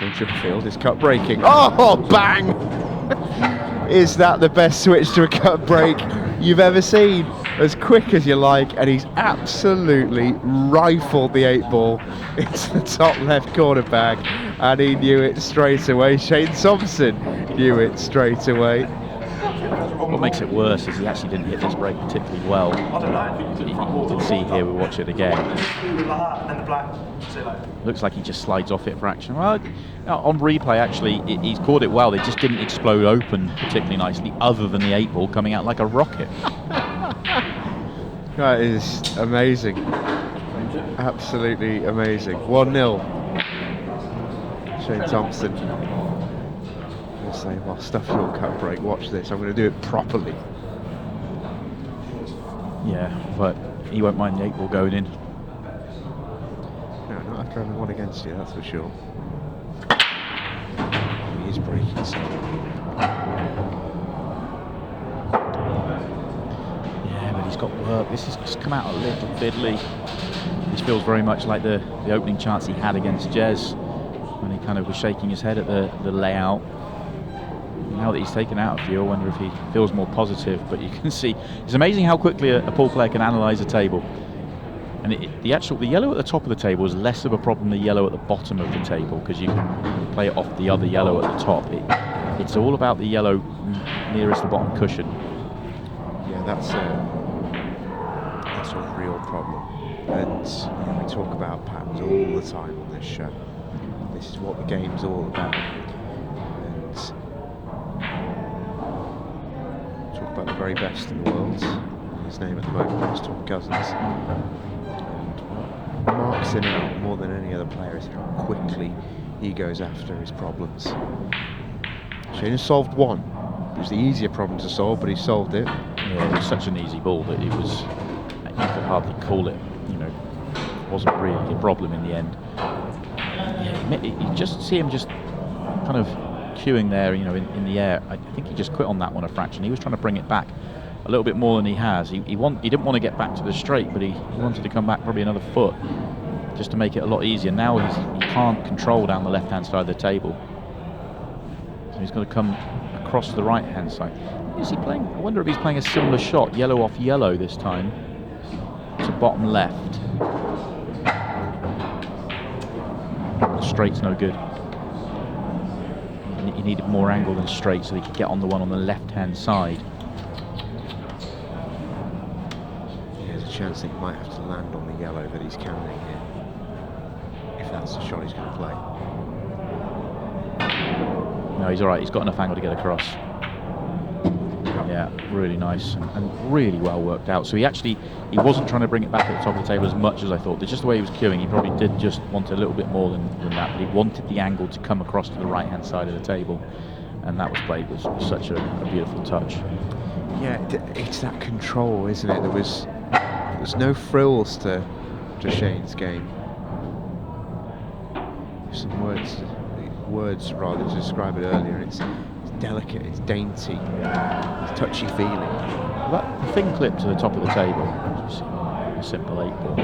Shaun Chipperfield is cut breaking. Oh, bang! Is that the best switch to a cut break you've ever seen? As quick as you like, and he's absolutely rifled the 8-ball into the top left corner bag, and he knew it straight away. Shane Thompson knew it straight away. What makes it worse is he actually didn't hit this break particularly well. You can see here, we watch it again. Looks like he just slides off it for action. Well, on replay, actually, he's caught it well. They just didn't explode open particularly nicely, other than the 8-ball coming out like a rocket. That is amazing. Absolutely amazing. 1-0. Shane Thompson. I'll say, well, stuff your cut break. Watch this. I'm going to do it properly. Yeah, but he won't mind the 8-ball going in. No, not after having one against you, that's for sure. He is breaking so. Yeah, but he's got work. This has just come out a little fiddly. This feels very much like the opening chance he had against Jez, when he kind of was shaking his head at the layout. Now that he's taken out a few, I wonder if he feels more positive. But you can see, it's amazing how quickly a pool player can analyse a table. And the yellow at the top of the table is less of a problem than the yellow at the bottom of the table, because you can play it off the other yellow at the top. It's all about the yellow nearest the bottom cushion. Yeah, that's a real problem. And we talk about patterns all the time on this show. This is what the game's all about. And talk about the very best in the world. His name at the moment is 𝗏𝗏𝗃𝗏. And what marks him out more than any other player is how quickly he goes after his problems. Shane has solved one. It was the easier problem to solve, but he solved it. Yeah, it was such an easy ball that you could hardly call it. It wasn't really a problem in the end. Yeah, you just see him just kind of queuing there, in the air. I think he just quit on that one a fraction. He was trying to bring it back a little bit more than he has. He didn't want to get back to the straight, but he wanted to come back probably another foot just to make it a lot easier. Now he can't control down the left-hand side of the table, so he's got to come across to the right-hand side. Is he playing? I wonder if he's playing a similar shot, yellow off yellow this time, to bottom left. The straight's no good. He needed more angle than straight so he could get on the one on the left-hand side. There's a chance that he might have to land on the yellow that he's carrying here, if that's the shot he's going to play. No, he's all right. He's got enough angle to get across. Yeah, really nice and really well worked out. So he wasn't trying to bring it back at the top of the table as much as I thought. Just the way he was queuing, he probably did just want a little bit more than that, but he wanted the angle to come across to the right-hand side of the table, and that was played with such a beautiful touch. Yeah, it's that control, isn't it? There's no frills to Shane's game. Some words rather to describe it earlier. It's delicate, it's dainty, it's touchy-feely. That thin clip to the top of the table, a simple 8-ball.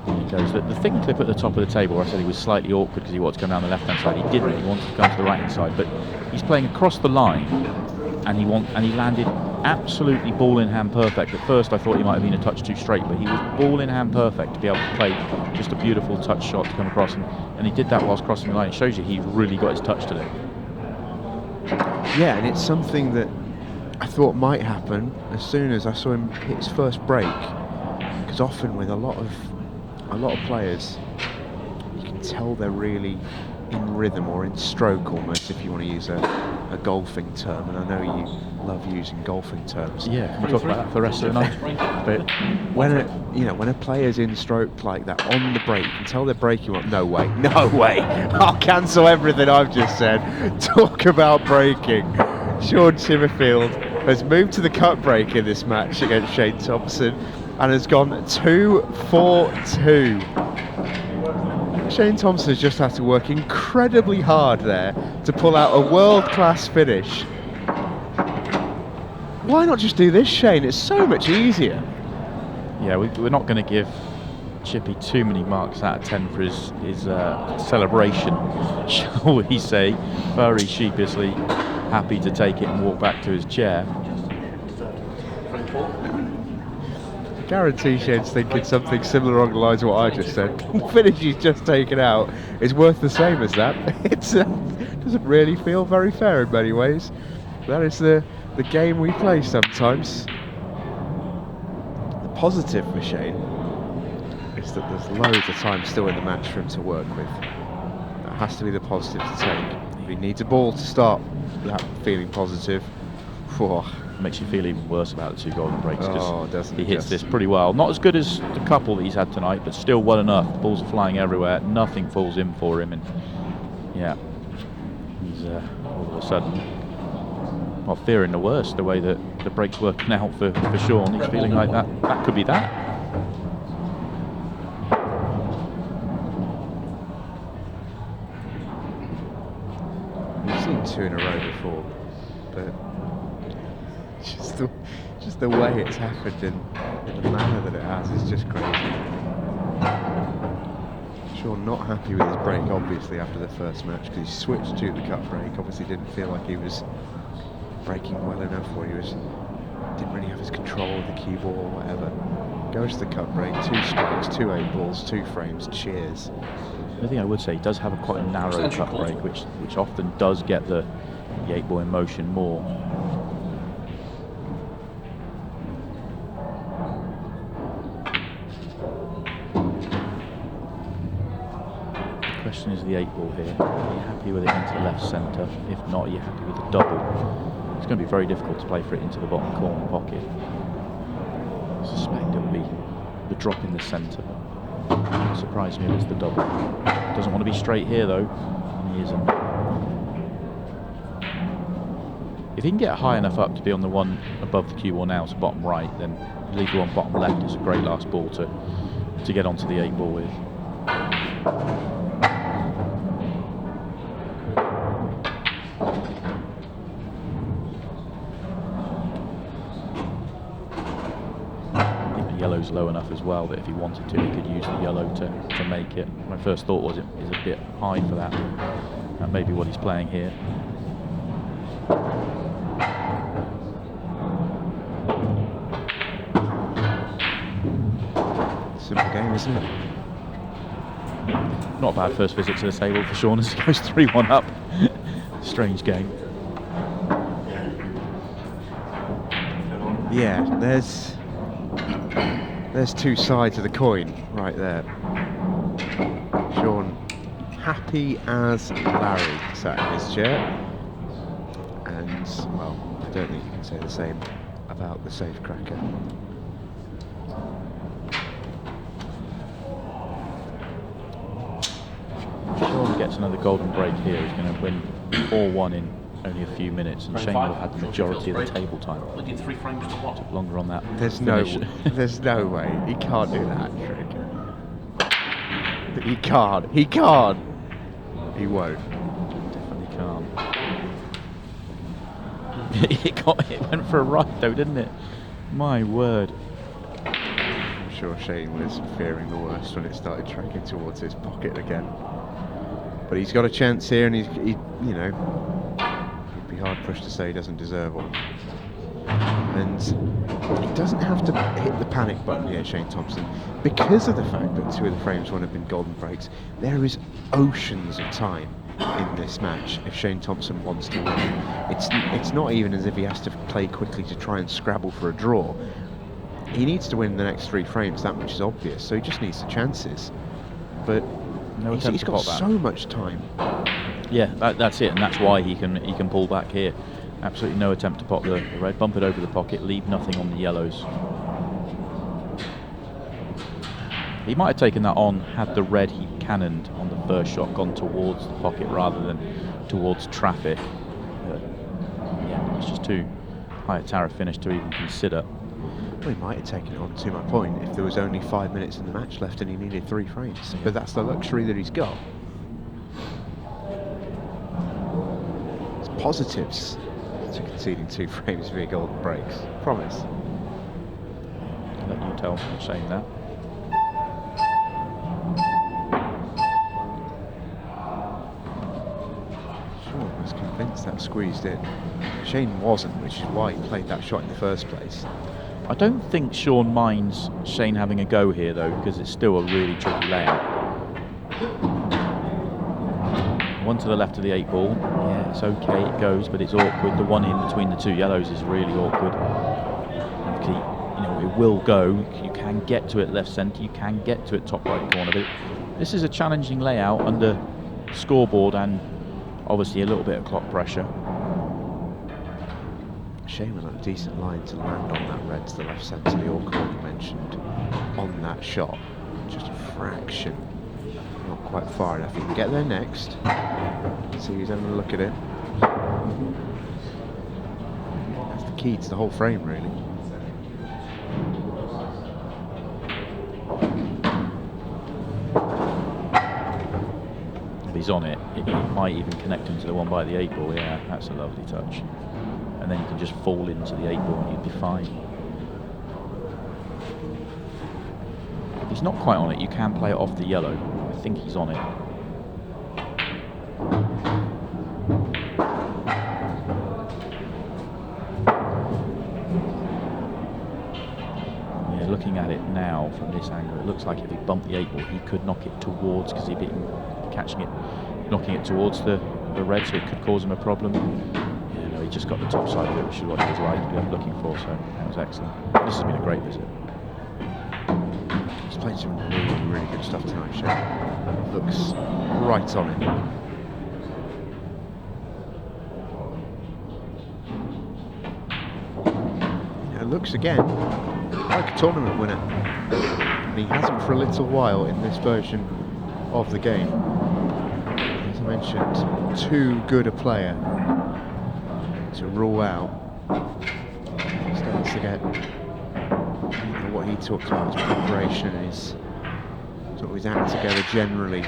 He goes. The thin clip at the top of the table, where I said he was slightly awkward because he wanted to come down the left-hand side. He didn't. He wanted to come to the right-hand side, but he's playing across the line, and he landed absolutely ball-in-hand perfect. At first, I thought he might have been a touch too straight, but he was ball-in-hand perfect to be able to play just a beautiful touch shot to come across, and he did that whilst crossing the line. It shows you he really got his touch today. Yeah, and it's something that I thought might happen as soon as I saw him hit his first break, because often with a lot of players, you can tell they're really in rhythm or in stroke almost, if you want to use a golfing term, and I know you love using golfing terms. Yeah, can we talk about that for the rest of the night? But when a player's in stroke like that on the break, you can tell they're breaking up. No way, I'll cancel everything I've just said. Talk about breaking. Shaun Chipperfield has moved to the cut break in this match against Shane Thompson and has gone 2-4-2. Shane Thompson has just had to work incredibly hard there to pull out a world-class finish. Why not just do this, Shane? It's so much easier. Yeah, we're not going to give Chippy too many marks out of 10 for his celebration, shall we say. Very sheepishly happy to take it and walk back to his chair. Guarantee Shane's thinking something similar along the lines of what I just said. The finish he's just taken out is worth the same as that. It doesn't really feel very fair in many ways. That is the game we play sometimes. The positive for Shane is that there's loads of time still in the match for him to work with. That has to be the positive to take. He needs a ball to start that feeling positive. Whew. Makes you feel even worse about the 2 golden breaks because he hits this pretty well. Not as good as the couple that he's had tonight, but still well enough. The balls are flying everywhere. Nothing falls in for him, and yeah, he's all of a sudden, well, fearing the worst. The way that the break's working out for Shaun, he's feeling like that could be that. We've seen 2 in a row before, but just the way it's happened and the manner that it has is just crazy. Shaun not happy with his break, obviously, after the first match, because he switched to the cut break. Obviously didn't feel like he was breaking well enough, or didn't really have his control of the cue ball or whatever. Goes to the cut break, 2 strikes, 2 8 balls, 2 frames, cheers. The thing I would say, he does have quite a narrow cut break, which often does get the 8-ball in motion more. Question is the 8-ball here. Are you happy with it into the left centre? If not, are you happy with the double? It's going to be very difficult to play for it into the bottom corner pocket. I suspect it will be the drop in the centre. It wouldn't surprise me if it's the double. Doesn't want to be straight here though, and he isn't. If he can get high enough up to be on the one above the cue ball now, to bottom right, then leave the one bottom left. It's a great last ball to get onto the 8-ball with. Yellow's low enough as well that if he wanted to, he could use the yellow to make it. My first thought was it is a bit high for that. That may be what he's playing here. Simple game, isn't it? Not a bad first visit to the table for Shaun as he goes 3-1 up. Strange game. Yeah, there's 2 sides of the coin right there. Shaun happy as Larry sat in his chair, and well, I don't think you can say the same about the SAFECRACKER. Shaun gets another golden break here. He's going to win 4-1 in only a few minutes, and Shane will have had the majority of the table time. Took longer on that. There's no way he can't do that trick. He can't. He won't. Definitely can't. It went for a right though, didn't it? My word. I'm sure Shane was fearing the worst when it started tracking towards his pocket again. But he's got a chance here, and he you know, he'd be hard pushed to say he doesn't deserve one. And he doesn't have to hit the panic button here, Shane Thompson, because of the fact that 2 of the frames wouldn't have been golden breaks. There is oceans of time in this match if Shane Thompson wants to win. It's not even as if he has to play quickly to try and scrabble for a draw. He needs to win the next 3 frames, that much is obvious, so he just needs the chances. But he's got so much time. Yeah, that's it, and that's why he can pull back here. Absolutely no attempt to pop the red, bump it over the pocket, leave nothing on the yellows. He might have taken that on had the red he cannoned on the first shot gone towards the pocket rather than towards traffic. But yeah, it's just too high a tariff finish to even consider. Well, he might have taken it on, to my point, if there was only 5 minutes in the match left and he needed 3 frames. But that's the luxury that he's got. It's positives to conceding 2 frames via golden breaks. Promise. I'll let you tell Shane that. that squeezed in. Shane wasn't, which is why he played that shot in the first place. I don't think Shaun minds Shane having a go here though, because it's still a really tricky layout. One to the left of the 8 ball. Yeah, it's okay, it goes, but it's awkward. The one in between the 2 yellows is really awkward. You know, it will go. You can get to it left centre. You can get to it top right corner. But this is a challenging layout under scoreboard and obviously a little bit of clock pressure. Shane was on a decent line to land on that red to the left centre, the awkward you mentioned, on that shot. Just a fraction. Not quite far enough. He can get there next. See who's having a look at it. That's the key to the whole frame, really. If he's on it, it might even connect him to the one by the 8 ball. Yeah, that's a lovely touch. And then you can just fall into the 8 ball and you'd be fine. If he's not quite on it, you can play it off the yellow. I think he's on it. Yeah, looking at it now from this angle, it looks like if he bumped the 8 ball, he could knock it towards, because he'd be catching it, knocking it towards the red, so it could cause him a problem. Yeah, no, he just got the top side of it, which is what he was looking for, so that was excellent. This has been a great visit. He's playing some really, really good stuff tonight, Shane. Looks right on it. Yeah, looks again like a tournament winner. And he hasn't for a little while in this version of the game. As I mentioned, too good a player to rule out. He starts to get what he talks about his preparation and his sort of his act together generally.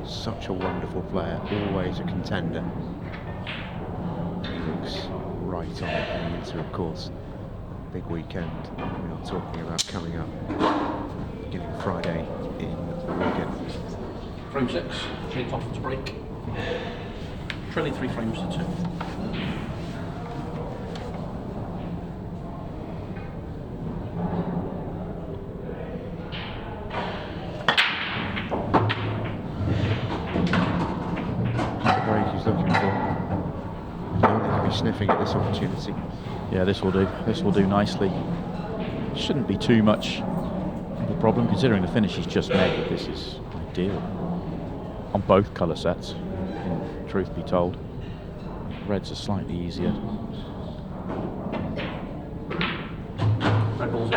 Such a wonderful player, always a contender. He looks right on it, and into, of course, big weekend we are talking about coming up beginning Friday in Wigan. Frame 6, Shane Thompson's break. Trailing 3 frames to 2. Sniffing at this opportunity. Yeah, this will do. This will do nicely. Shouldn't be too much of a problem considering the finish he's just made. This is ideal on both colour sets, in truth be told. Reds are slightly easier. Red balls.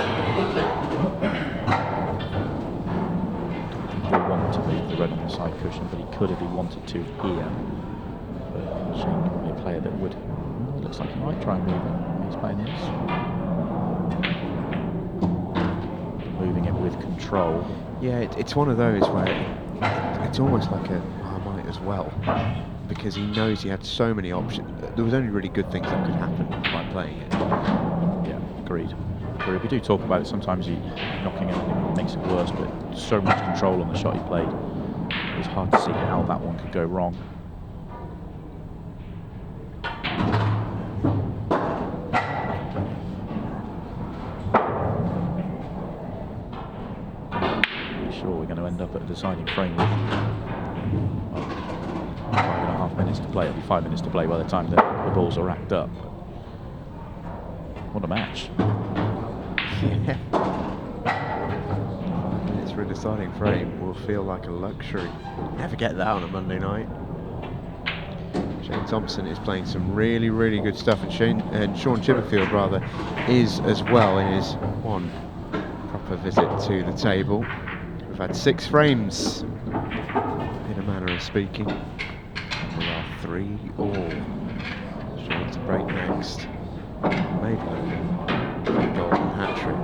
He'll want to move the red on the side cushion, but he could if he wanted to here. But Shane would be a player that would. Looks like he might try and move it. He's playing this. Moving it with control. Yeah, it's one of those where it's almost like a, I might as well, because he knows he had so many options. There was only really good things that could happen by playing it. Yeah, agreed. But we do talk about it, sometimes knocking it makes it worse, but so much control on the shot he played. It was hard to see how that one could go wrong. Up at a deciding frame with 5.5 minutes to play. It'll be 5 minutes to play by the time the balls are racked up. What a match. Yeah. 5 minutes for a deciding frame will feel like a luxury. Never get that on a Monday night. Shane Thompson is playing some really, really good stuff, and Shaun Chipperfield rather is as well in his one proper visit to the table. We've had 6 frames, in a manner of speaking. We are 3 all. Shaun to break next. Maybe a golden hat-trick.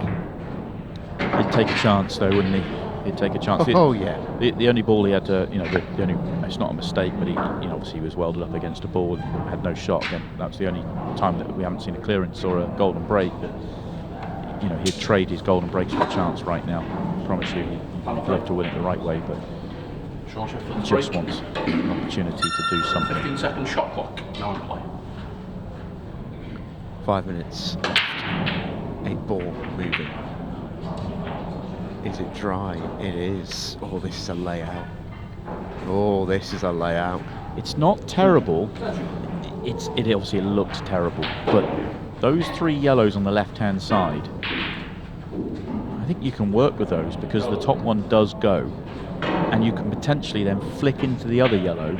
He'd take a chance though, wouldn't he? He'd take a chance. Oh yeah. The only ball he had to, the only, it's not a mistake, but he obviously he was welded up against a ball and had no shot. And that's the only time that we haven't seen a clearance or a golden break. But he'd trade his golden breaks for a chance right now. I promise you, he'd love to win it the right way, but Shaun Chipperfield just break. wants an opportunity to do something. 15-second shot clock now in play. 5 minutes left. 8 ball moving. Is it dry? It is. Oh, this is a layout. Oh, this is a layout. It's not terrible. It obviously looks terrible, but those 3 yellows on the left-hand side, I think you can work with those because the top one does go, and you can potentially then flick into the other yellow,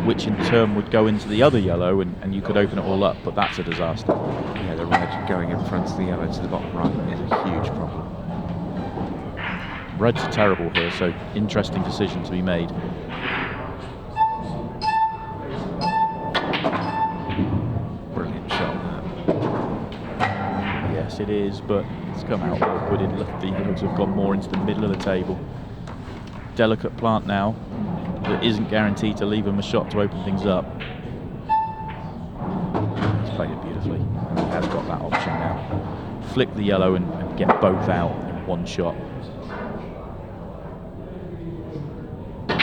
which in turn would go into the other yellow, and you could open it all up, but that's a disaster. Yeah, the red going in front of the yellow to the bottom right is a huge problem. Reds are terrible here, so interesting decision to be made. Brilliant shot, that. Yes, it is, but it's come out awkward. The yellows have gone more into the middle of the table. Delicate plant now that isn't guaranteed to leave him a shot to open things up. He's played it beautifully. He has got that option now. Flick the yellow and get both out in one shot. He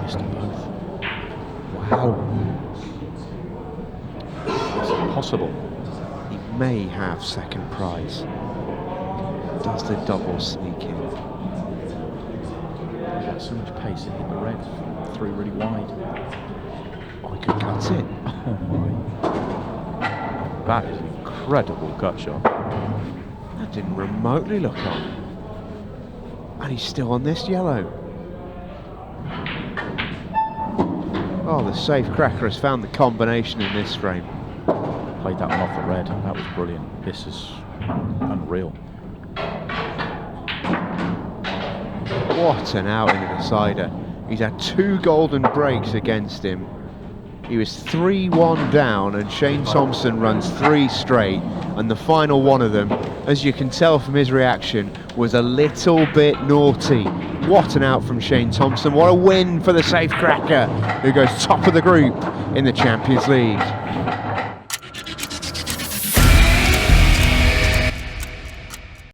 missed them both. Wow. It's impossible. He may have second prize. Does the double sneak in? So much pace, it hit the red through really wide. Oh, he could cut it. Oh my. That is an incredible cut shot. That didn't remotely look on. And he's still on this yellow. Oh, the SAFECRACKER has found the combination in this frame. Played that one off the red. That was brilliant. This is unreal. What an outing in the decider. He's had 2 golden breaks against him. He was 3-1 down and Shane Thompson runs 3 straight, and the final one of them, as you can tell from his reaction, was a little bit naughty. What an out from Shane Thompson. What a win for the SAFECRACKER, who goes top of the group in the Champions League.